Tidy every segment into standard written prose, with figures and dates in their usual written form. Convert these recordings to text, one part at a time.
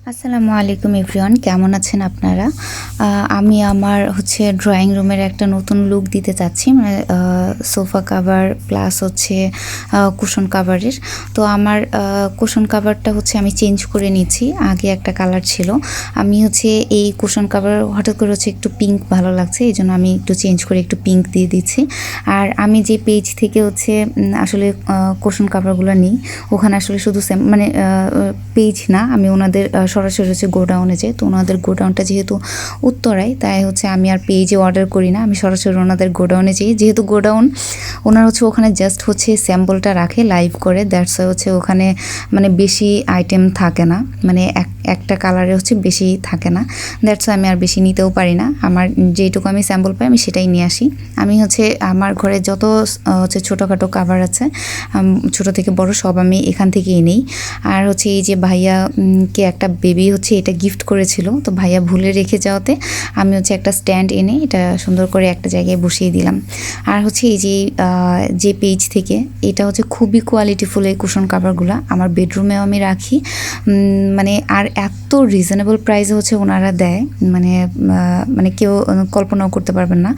আসসালামু আলাইকুম এভরিওয়ান, কেমন আছেন আপনারা? আমি আমার ড্রয়িং রুমের একটা নতুন লুক দিতে চাচ্ছি, মানে সোফা কাভার প্লাস কুশন কাভারের। তো আমার কুশন কাভারটা আমি চেঞ্জ করে নিচ্ছি। আগে একটা কালার ছিল, আমি এই কুশন কাভার হঠাৎ করে একটু পিঙ্ক ভালো লাগছে, এই জন্য আমি একটু চেঞ্জ করে একটু পিঙ্ক দিয়ে দিচ্ছি। আর আমি যে পেজ থেকে আসলে কুশন কাভারগুলো নিই, ওখানে আসলে শুধু মানে পেজ না, আমি ওনাদের সরাসরি গোডাউনে যাই। তো ওনাদের গোডাউনটা যেহেতু উত্তরায়, তাই আমি আর পেজে অর্ডার করি না, আমি সরাসরি ওনাদের গোডাউনে যাই। যেহেতু গোডাউন ওনার ওখানে জাস্ট স্যাম্পলটা রাখে লাইভ করে, দ্যাটস ওখানে মানে বেশি আইটেম থাকে না, মানে একটা কালারে বেশি থাকে না। দ্যাটস আমি আর বেশি নিতেও পারি না, আমার যেটুকু আমি স্যাম্পল পাই আমি সেটাই নিয়ে আসি। আমি আমার ঘরে যত ছোটোখাটো কাভার আছে, ছোট থেকে বড় সব আমি এখান থেকেই নিই। আর এই যে ভাইয়াকে একটা বেবি এটা গিফট করেছিল, তো ভাইয়া ভুলে রেখে যাওয়াতে আমি একটা স্ট্যান্ড এনে এটা সুন্দর করে একটা জায়গায় বসিয়ে দিলাম। আর এই যে পেজ থেকে এটা খুবই কোয়ালিটিফুল এই কুশন কাভারগুলো, আমার বেডরুমেও আমি রাখি। মানে আর এত রিজনেবল প্রাইসে ওনারা দেয়, মানে মানে কেউ কল্পনাও করতে পারবেন না।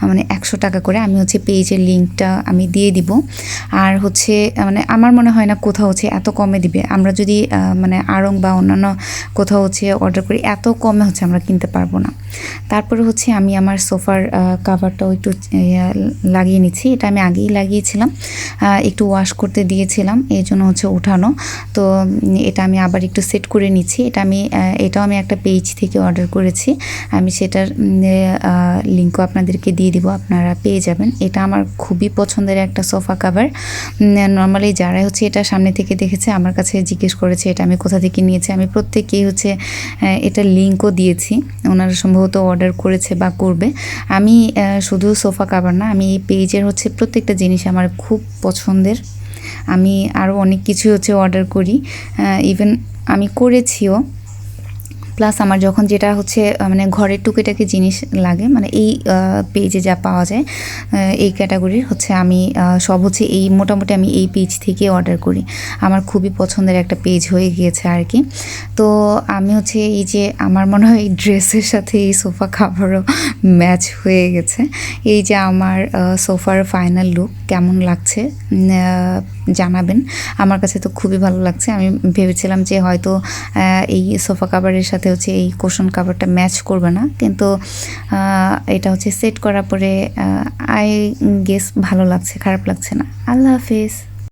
মানে 100 টাকা করে। আমি পেজের লিঙ্কটা আমি দিয়ে দিব। আর মানে আমার মনে হয় না কোথাও এত কমে দিবে। আমরা যদি মানে আড়ং বা অন্যান্য কোথাও অর্ডার করি, এত কমে আমরা কিনতে পারবো না। তারপরে আমি আমার সোফার কাভারটাও একটু লাগিয়ে নিচ্ছি। এটা আমি আগেই লাগিয়েছিলাম, একটু ওয়াশ করতে দিয়েছিলাম, এই জন্য উঠানো। তো এটা আমি আবার একটু সেট করে নিচ্ছি। এটাও আমি একটা পেজ থেকে অর্ডার করেছি, আমি সেটার লিঙ্কও আপনাদেরকে দিয়ে দিব, আপনারা পেয়ে যাবেন। এটা আমার খুবই পছন্দের একটা সোফা কাভার। নর্মালি যারা এটা সামনে থেকে দেখেছে আমার কাছে জিজ্ঞেস করেছে এটা আমি কোথা থেকে নিয়েছি। আমি প্রত্যেককেই এটার লিঙ্কও দিয়েছি, ওনারা সম্ভবত অর্ডার করেছে বা করবে। আমি শুধু সোফা কাভার না, আমি এই পেজের প্রত্যেকটা জিনিস আমার খুব পছন্দের। আমি আরও অনেক কিছু অর্ডার করি, ইভেন আমি করেছিও। প্লাস আমার যখন যেটা মানে ঘরের টুকিটাকি জিনিস লাগে, মানে এই পেজে যা পাওয়া যায় এই ক্যাটাগরির আমি সব এই মোটামুটি আমি এই পেজ থেকে অর্ডার করি। আমার খুবই পছন্দের একটা পেজ হয়ে গিয়েছে আর কি। তো আমি এই যে আমার মনে হয় এই ড্রেসের সাথে এই সোফা কাভারও ম্যাচ হয়ে গেছে। এই যে আমার সোফার ফাইনাল লুক কেমন লাগছে জানাবেন। আমার কাছে তো খুবই ভালো লাগছে। আমি ভেবেছিলাম যে হয়তো এই সোফা কাভারের সাথে এই কুশন কাভারটা ম্যাচ করবে না, কিন্তু এটা সেট করার পরে আই গেস ভালো লাগছে, খারাপ লাগছে না। আল্লাহ হাফেজ।